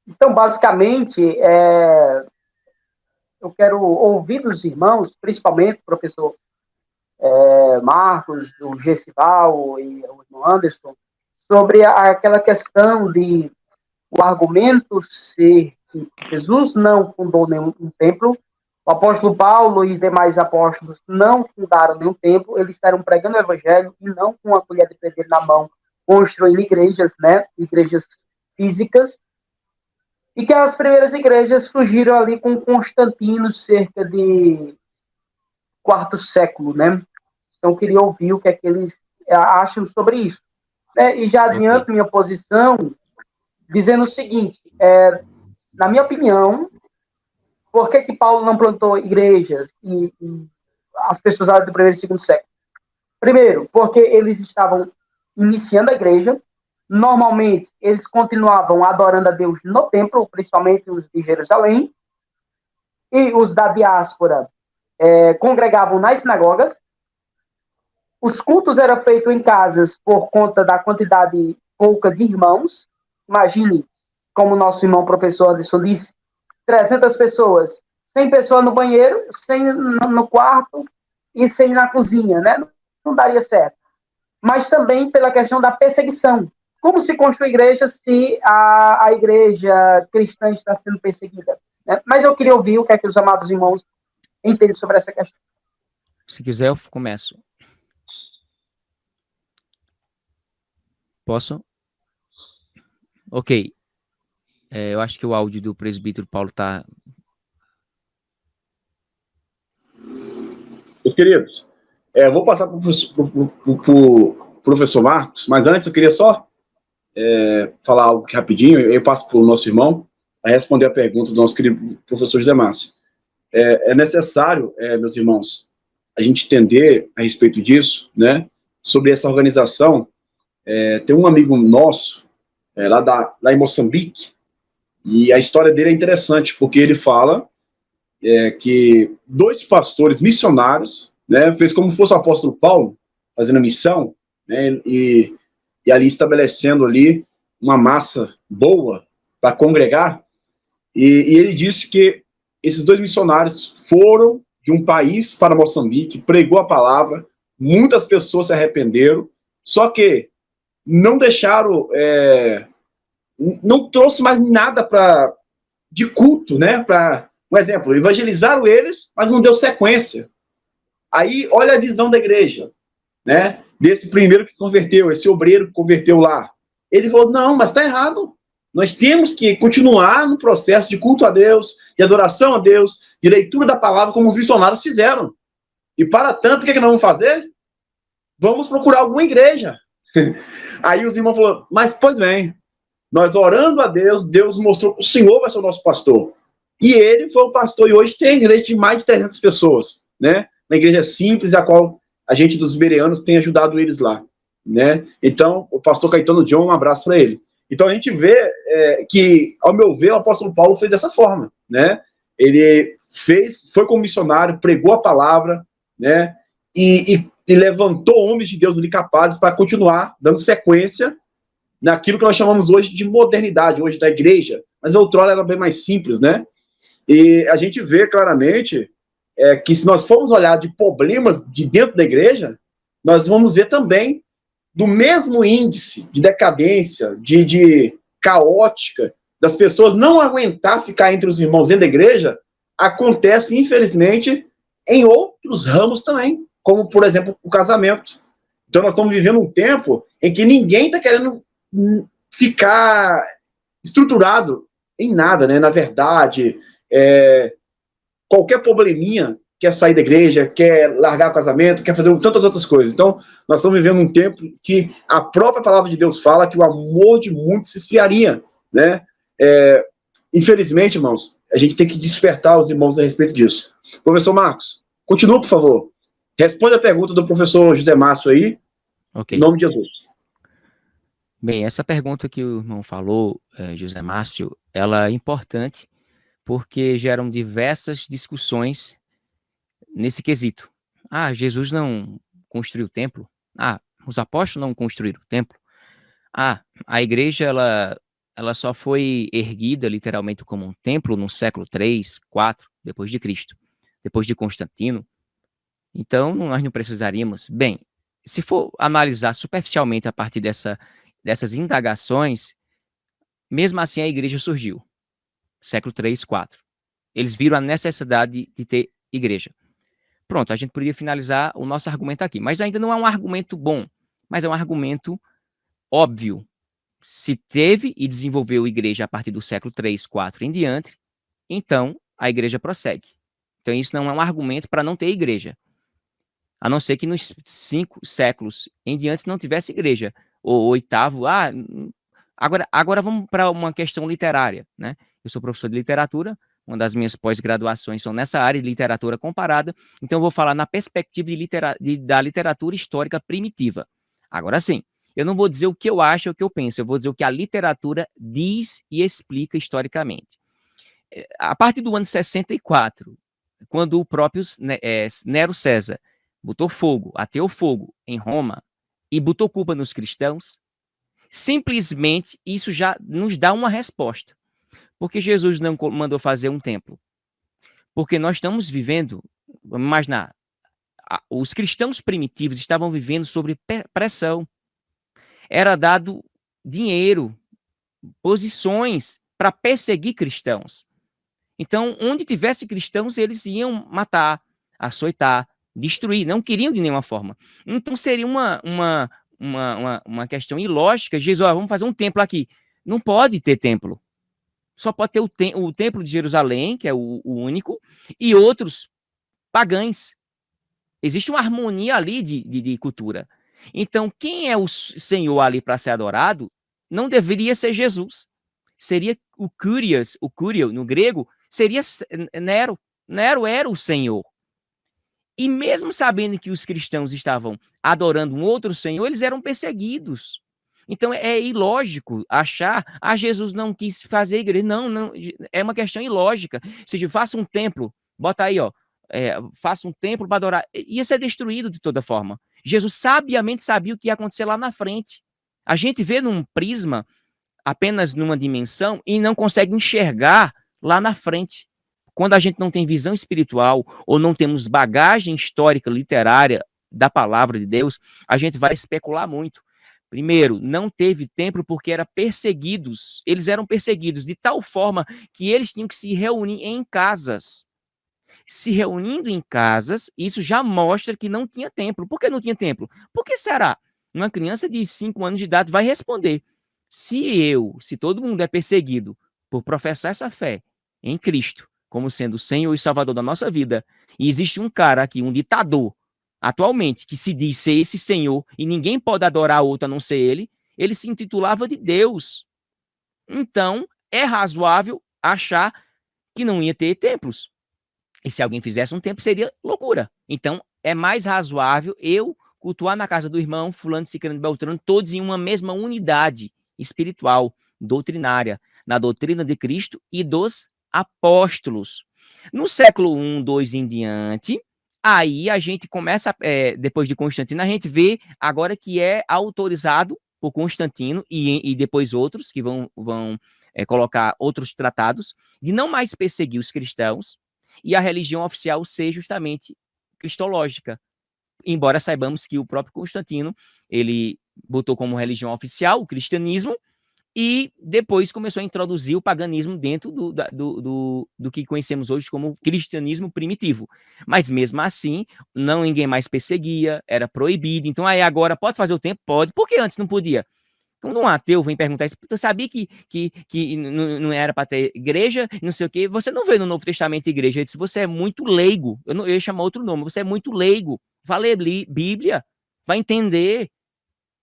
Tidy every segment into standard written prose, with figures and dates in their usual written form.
Então, basicamente, eu quero ouvir dos irmãos, principalmente o professor Marcos, o Gessival e o irmão Anderson, sobre aquela questão de o argumento ser que Jesus não fundou nenhum templo, o apóstolo Paulo e demais apóstolos não fundaram nenhum templo, eles estavam pregando o evangelho e não com a colher de pedreiro na mão, construindo igrejas, né, igrejas físicas, e que as primeiras igrejas surgiram ali com Constantino, cerca de quarto século, né? Então, eu queria ouvir o que é que eles acham sobre isso. E já Ok. adianto minha posição, dizendo o seguinte, na minha opinião, por que Paulo não plantou igrejas e as pessoas do primeiro e segundo século? Primeiro, porque eles estavam iniciando a igreja, normalmente eles continuavam adorando a Deus no templo, principalmente os de Jerusalém, e os da diáspora congregavam nas sinagogas. Os cultos eram feitos em casas por conta da quantidade pouca de irmãos. Imagine, como o nosso irmão professor Anderson disse, 300 pessoas, 100 pessoas no banheiro, 100 no quarto e 100 na cozinha, né? Não daria certo. Mas também pela questão da perseguição. Como se constrói igreja se a igreja cristã está sendo perseguida? Né? Mas eu queria ouvir o que é que os amados irmãos entendem sobre essa questão. Se quiser, eu começo. Posso? Ok. Eu acho que o áudio do presbítero Paulo tá. Meus queridos, vou passar para o professor Marcos, mas antes eu queria só falar algo aqui rapidinho, eu passo para o nosso irmão a responder a pergunta do nosso querido professor José Márcio. É necessário, meus irmãos, a gente entender a respeito disso, né, sobre essa organização. Tem um amigo nosso, lá em Moçambique, e a história dele é interessante, porque ele fala que dois pastores missionários, né, fez como fosse o apóstolo Paulo, fazendo missão, né, e ali estabelecendo ali uma massa boa para congregar, e ele disse que esses dois missionários foram de um país para Moçambique, pregou a palavra, muitas pessoas se arrependeram, só que não deixaram, não trouxe mais nada de culto, né, para, um exemplo, evangelizaram eles, mas não deu sequência. Aí, olha a visão da igreja, né, desse primeiro que converteu, esse obreiro que converteu lá. Ele falou, não, mas está errado. Nós temos que continuar no processo de culto a Deus, de adoração a Deus, de leitura da palavra, como os missionários fizeram. E para tanto, o que nós vamos fazer? Vamos procurar alguma igreja. Aí os irmãos falaram, mas pois bem, nós orando a Deus, Deus mostrou que o Senhor vai ser o nosso pastor. E ele foi o pastor, e hoje tem igreja de mais de 300 pessoas, né? Uma igreja simples, a qual a gente dos bereanos tem ajudado eles lá, né? Então, o pastor Caetano John, um abraço para ele. Então, a gente vê que, ao meu ver, o apóstolo Paulo fez dessa forma, né? Ele foi como missionário, pregou a palavra, né? E levantou homens de Deus ali capazes para continuar dando sequência naquilo que nós chamamos hoje de modernidade, hoje da igreja, mas outrora era bem mais simples, né? E a gente vê claramente que se nós formos olhar de problemas de dentro da igreja, nós vamos ver também do mesmo índice de decadência, de caótica, das pessoas não aguentar ficar entre os irmãos dentro da igreja, acontece, infelizmente, em outros ramos também, como, por exemplo, o casamento. Então, nós estamos vivendo um tempo em que ninguém está querendo ficar estruturado em nada, né? Na verdade, qualquer probleminha quer sair da igreja, quer largar o casamento, quer fazer tantas outras coisas. Então, nós estamos vivendo um tempo que a própria palavra de Deus fala que o amor de muitos se esfriaria, né? Infelizmente, irmãos, a gente tem que despertar os irmãos a respeito disso. Professor Marcos, continua, por favor. Responde a pergunta do professor José Márcio aí, Ok. em nome de Jesus. Bem, essa pergunta que o irmão falou, José Márcio, ela é importante porque geram diversas discussões nesse quesito. Ah, Jesus não construiu o templo. Ah, os apóstolos não construíram o templo. Ah, a igreja, ela só foi erguida literalmente como um templo no século 3, 4 depois de Cristo, depois de Constantino. Então, nós não precisaríamos. Bem, se for analisar superficialmente a partir dessas indagações, mesmo assim a igreja surgiu, século 3, 4. Eles viram a necessidade de ter igreja. Pronto, a gente poderia finalizar o nosso argumento aqui, mas ainda não é um argumento bom, mas é um argumento óbvio. Se teve e desenvolveu igreja a partir do século 3, 4 em diante, então a igreja prossegue. Então isso não é um argumento para não ter igreja. A não ser que nos 5 séculos em diante não tivesse igreja. O oitavo, agora vamos para uma questão literária, né? Eu sou professor de literatura, uma das minhas pós-graduações são nessa área de literatura comparada, então eu vou falar na perspectiva da literatura histórica primitiva. Agora sim, eu não vou dizer o que eu acho ou o que eu penso, eu vou dizer o que a literatura diz e explica historicamente. A partir do ano 64, quando o próprio Nero César botou fogo, ateou fogo em Roma e botou culpa nos cristãos, simplesmente isso já nos dá uma resposta. Porque Jesus não mandou fazer um templo? Porque nós estamos vivendo, vamos imaginar, os cristãos primitivos estavam vivendo sob pressão. Era dado dinheiro, posições para perseguir cristãos. Então, onde tivesse cristãos, eles iam matar, açoitar, destruir, não queriam de nenhuma forma. Então, seria uma questão ilógica. Jesus, vamos fazer um templo aqui. Não pode ter templo. Só pode ter o templo de Jerusalém, que é o único, e outros pagãos. Existe uma harmonia ali de cultura. Então, quem é o Senhor ali para ser adorado, não deveria ser Jesus. Seria o Curio, no grego, seria Nero. Nero era o Senhor. E mesmo sabendo que os cristãos estavam adorando um outro Senhor, eles eram perseguidos. Então, é ilógico achar, Jesus não quis fazer igreja. Não, é uma questão ilógica. Ou seja, faça um templo, bota aí, faça um templo para adorar. Ia ser destruído de toda forma. Jesus sabiamente sabia o que ia acontecer lá na frente. A gente vê num prisma, apenas numa dimensão, e não consegue enxergar lá na frente. Quando a gente não tem visão espiritual, ou não temos bagagem histórica, literária da palavra de Deus, a gente vai especular muito. Primeiro, não teve templo porque eram perseguidos. Eles eram perseguidos de tal forma que eles tinham que se reunir em casas. Se reunindo em casas, isso já mostra que não tinha templo. Por que não tinha templo? Por que será? Uma criança de 5 anos de idade vai responder. Se todo mundo é perseguido por professar essa fé em Cristo, como sendo o Senhor e Salvador da nossa vida, e existe um cara aqui, um ditador, atualmente, que se diz ser esse Senhor, e ninguém pode adorar outro a não ser ele se intitulava de Deus. Então, é razoável achar que não ia ter templos. E se alguém fizesse um templo, seria loucura. Então, é mais razoável eu cultuar na casa do irmão, fulano, ciclano, beltrano, todos em uma mesma unidade espiritual, doutrinária, na doutrina de Cristo e dos apóstolos. No século I, II em diante, aí a gente começa, depois de Constantino, a gente vê agora que é autorizado por Constantino e depois outros que vão colocar outros tratados de não mais perseguir os cristãos e a religião oficial ser justamente cristológica. Embora saibamos que o próprio Constantino, ele botou como religião oficial o cristianismo e depois começou a introduzir o paganismo dentro do que conhecemos hoje como cristianismo primitivo. Mas mesmo assim, ninguém mais perseguia, era proibido. Então aí agora pode fazer o templo? Pode. Por que antes não podia? Quando um ateu vem perguntar isso, tu sabia que não era para ter igreja, não sei o quê, você não vê no Novo Testamento igreja, ele disse, você é muito leigo, eu ia chamar outro nome, você é muito leigo, vai ler Bíblia, vai entender,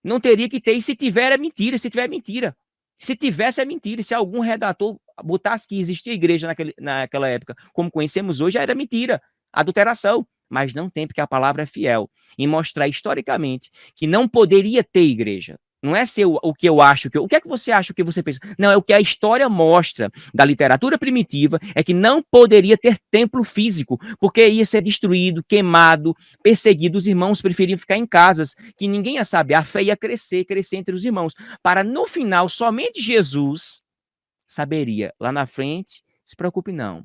não teria que ter, e se tiver é mentira, se tiver é mentira, se tivesse é mentira, se algum redator botasse que existia igreja naquela época, como conhecemos hoje, já era mentira, adulteração, mas não tem, porque a palavra é fiel, em mostrar historicamente que não poderia ter igreja. Não é ser o que eu acho, o que é que você acha, o que você pensa. Não, é o que a história mostra da literatura primitiva, é que não poderia ter templo físico, porque ia ser destruído, queimado, perseguido. Os irmãos preferiam ficar em casas, que ninguém ia saber. A fé ia crescer entre os irmãos. Para, no final, somente Jesus saberia, lá na frente, se preocupe não.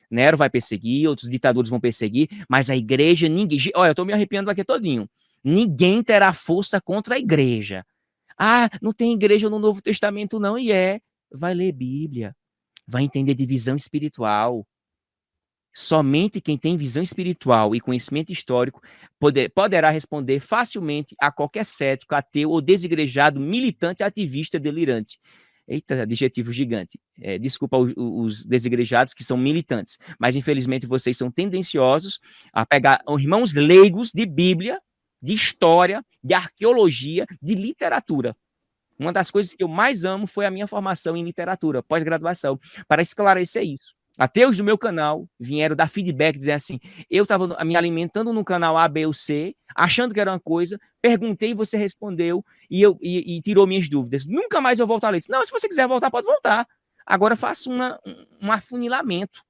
Nero vai perseguir, outros ditadores vão perseguir, mas a igreja, ninguém... Olha, eu estou me arrepiando aqui todinho. Ninguém terá força contra a igreja. Ah, não tem igreja no Novo Testamento não, vai ler Bíblia, vai entender de visão espiritual. Somente quem tem visão espiritual e conhecimento histórico poderá responder facilmente a qualquer cético, ateu ou desigrejado, militante, ativista, delirante. Eita, adjetivo gigante. Desculpa os desigrejados que são militantes, mas infelizmente vocês são tendenciosos a pegar irmãos leigos de Bíblia, de história, de arqueologia, de literatura. Uma das coisas que eu mais amo foi a minha formação em literatura, pós-graduação, para esclarecer isso. Ateus do meu canal vieram dar feedback, dizer assim, eu estava me alimentando no canal A, B ou C, achando que era uma coisa, perguntei e você respondeu e tirou minhas dúvidas. Nunca mais eu volto a ler. Disse, não, se você quiser voltar, pode voltar. Agora faça um afunilamento.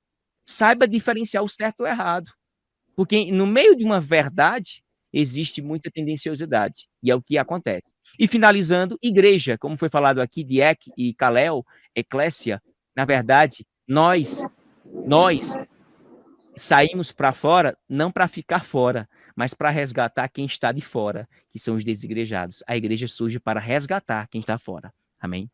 Saiba diferenciar o certo ou o errado. Porque no meio de uma verdade, existe muita tendenciosidade. E é o que acontece. E finalizando, igreja, como foi falado aqui de Ek e Kalel, eclésia, na verdade, nós saímos para fora não para ficar fora, mas para resgatar quem está de fora, que são os desigrejados. A igreja surge para resgatar quem está fora. Amém?